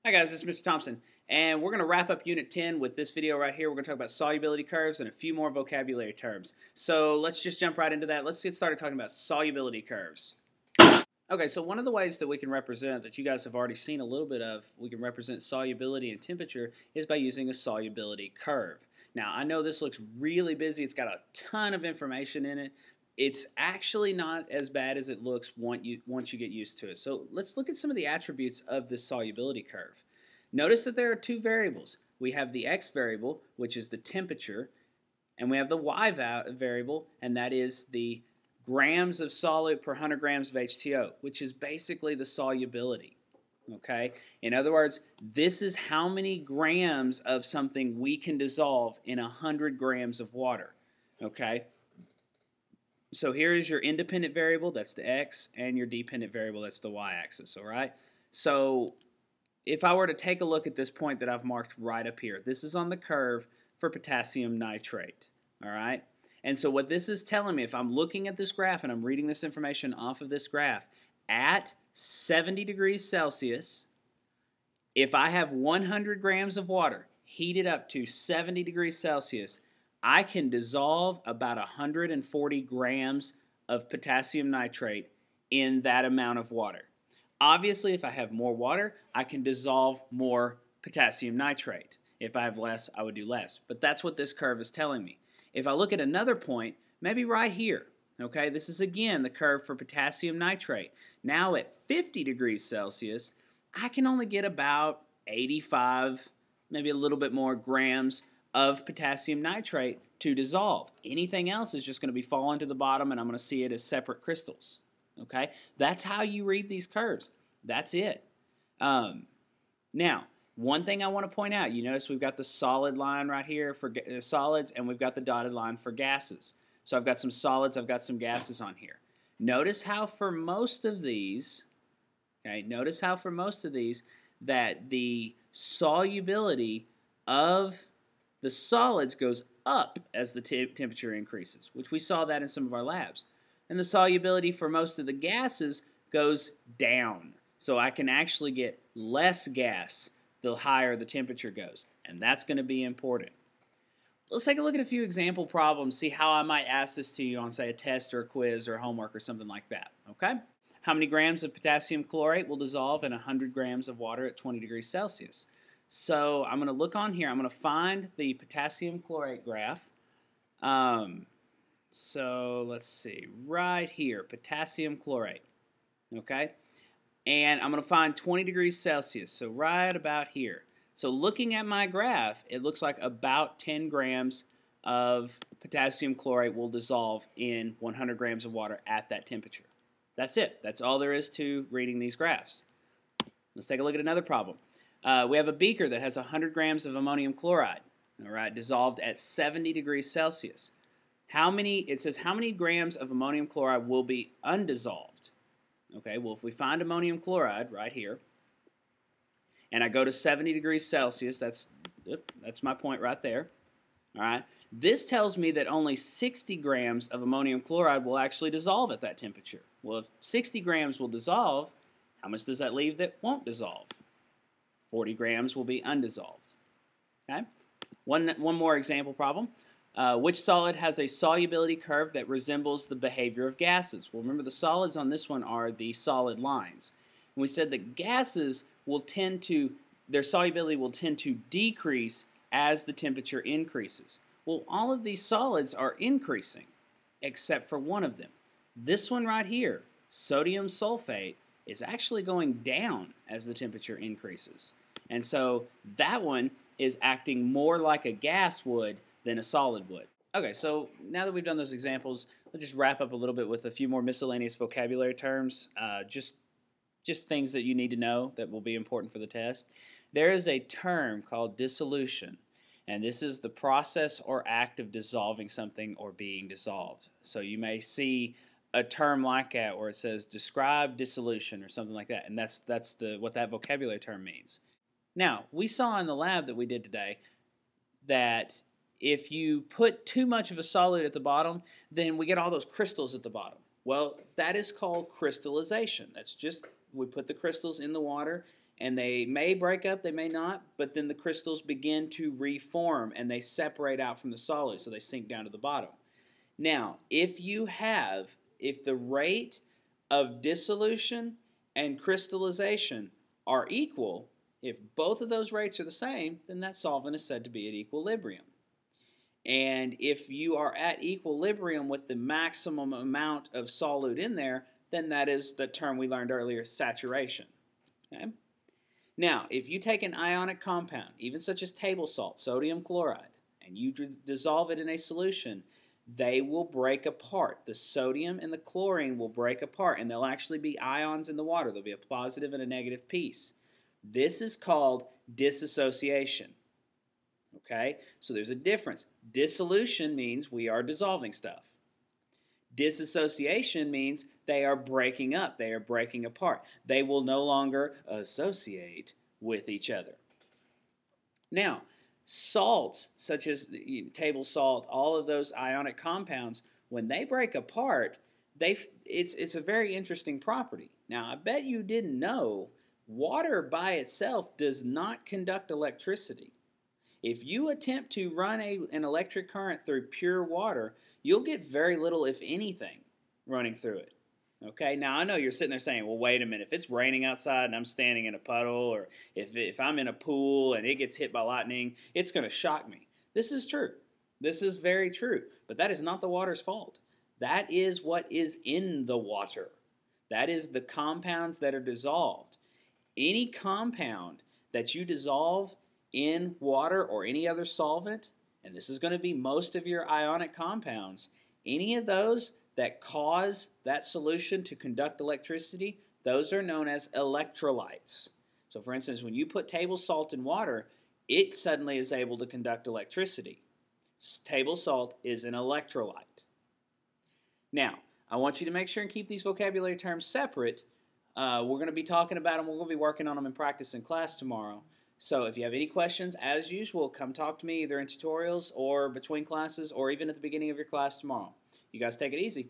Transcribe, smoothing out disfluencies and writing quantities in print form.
Hi guys, this is Mr. Thompson, and we're going to wrap up Unit 10 with this video right here. We're going to talk about solubility curves and a few more vocabulary terms. So let's just jump right into that. Let's get started talking about solubility curves. Okay, so one of the ways that we can represent, that you guys have already seen a little bit of, we can represent solubility and temperature is by using a solubility curve. Now, I know this looks really busy. It's got a ton of information in it. It's actually not as bad as it looks once you get used to it. So let's look at some of the attributes of this solubility curve. Notice that there are two variables. We have the x variable, which is the temperature, and we have the y variable, and that is the grams of solid per 100 grams of H2O, which is basically the solubility. Okay? In other words, this is how many grams of something we can dissolve in 100 grams of water. Okay? So here is your independent variable, that's the x, and your dependent variable, that's the y-axis, all right? So if I were to take a look at this point that I've marked right up here, this is on the curve for potassium nitrate, all right? And so what this is telling me, if I'm looking at this graph and I'm reading this information off of this graph, at 70 degrees Celsius, if I have 100 grams of water heated up to 70 degrees Celsius, I can dissolve about 140 grams of potassium nitrate in that amount of water. Obviously, if I have more water, I can dissolve more potassium nitrate. If I have less, I would do less. But that's what this curve is telling me. If I look at another point, maybe right here, okay, this is again the curve for potassium nitrate. Now at 50 degrees Celsius, I can only get about 85, maybe a little bit more grams of potassium nitrate to dissolve. Anything else is just going to be falling to the bottom, and I'm going to see it as separate crystals. Okay? That's how you read these curves. That's it. Now, one thing I want to point out, you notice we've got the solid line right here for solids, and we've got the dotted line for gases. So I've got some solids, I've got some gases on here. Notice how for most of these, that the solubility of the solids goes up as the temperature increases, which we saw that in some of our labs. And the solubility for most of the gases goes down. So I can actually get less gas the higher the temperature goes. And that's going to be important. Let's take a look at a few example problems, see how I might ask this to you on, say, a test or a quiz or homework or something like that. Okay? How many grams of potassium chlorate will dissolve in 100 grams of water at 20 degrees Celsius? So I'm going to look on here. I'm going to find the potassium chlorate graph. So let's see. Right here, potassium chlorate. Okay? And I'm going to find 20 degrees Celsius. So right about here. So looking at my graph, it looks like about 10 grams of potassium chlorate will dissolve in 100 grams of water at that temperature. That's it. That's all there is to reading these graphs. Let's take a look at another problem. We have a beaker that has 100 grams of ammonium chloride, all right, dissolved at 70 degrees Celsius. It says how many grams of ammonium chloride will be undissolved? Okay, well, if we find ammonium chloride right here, and I go to 70 degrees Celsius, that's my point right there, all right, this tells me that only 60 grams of ammonium chloride will actually dissolve at that temperature. Well, if 60 grams will dissolve, how much does that leave that won't dissolve? 40 grams will be undissolved. Okay? One more example problem. Which solid has a solubility curve that resembles the behavior of gases? Well, remember the solids on this one are the solid lines. And we said that gases their solubility will tend to decrease as the temperature increases. Well, all of these solids are increasing, except for one of them. This one right here, sodium sulfate, is actually going down as the temperature increases. And so that one is acting more like a gas would than a solid would. Okay, so now that we've done those examples, let's just wrap up a little bit with a few more miscellaneous vocabulary terms, just things that you need to know that will be important for the test. There is a term called dissolution, and this is the process or act of dissolving something or being dissolved. So you may see a term like that where it says describe dissolution or something like that, and that's what that vocabulary term means. Now, we saw in the lab that we did today that if you put too much of a solid at the bottom, then we get all those crystals at the bottom. Well, that is called crystallization. That's just, we put the crystals in the water and they may break up, they may not, but then the crystals begin to reform and they separate out from the solid, so they sink down to the bottom. Now, if the rate of dissolution and crystallization are equal, if both of those rates are the same, then that solvent is said to be at equilibrium. And if you are at equilibrium with the maximum amount of solute in there, then that is the term we learned earlier, saturation. Okay? Now, if you take an ionic compound, even such as table salt, sodium chloride, and you dissolve it in a solution, they will break apart. The sodium and the chlorine will break apart, and there'll actually be ions in the water. There'll be a positive and a negative piece. This is called dissociation. Okay? So there's a difference. Dissolution means we are dissolving stuff. Dissociation means they are breaking up. They are breaking apart. They will no longer associate with each other. Now, salts, such as table salt, all of those ionic compounds, when they break apart, it's a very interesting property. Now, I bet you didn't know water by itself does not conduct electricity. If you attempt to run an electric current through pure water, you'll get very little, if anything, running through it. Okay, now I know you're sitting there saying, well, wait a minute, if it's raining outside and I'm standing in a puddle, or if I'm in a pool and it gets hit by lightning, it's going to shock me. This is true. This is very true. But that is not the water's fault. That is what is in the water. That is the compounds that are dissolved. Any compound that you dissolve in water or any other solvent, and this is going to be most of your ionic compounds, any of those that cause that solution to conduct electricity, those are known as electrolytes. So for instance, when you put table salt in water, it suddenly is able to conduct electricity. Table salt is an electrolyte. Now, I want you to make sure and keep these vocabulary terms separate. We're going to be talking about them. We're going to be working on them in practice in class tomorrow. So if you have any questions, as usual, come talk to me either in tutorials or between classes or even at the beginning of your class tomorrow. You guys take it easy.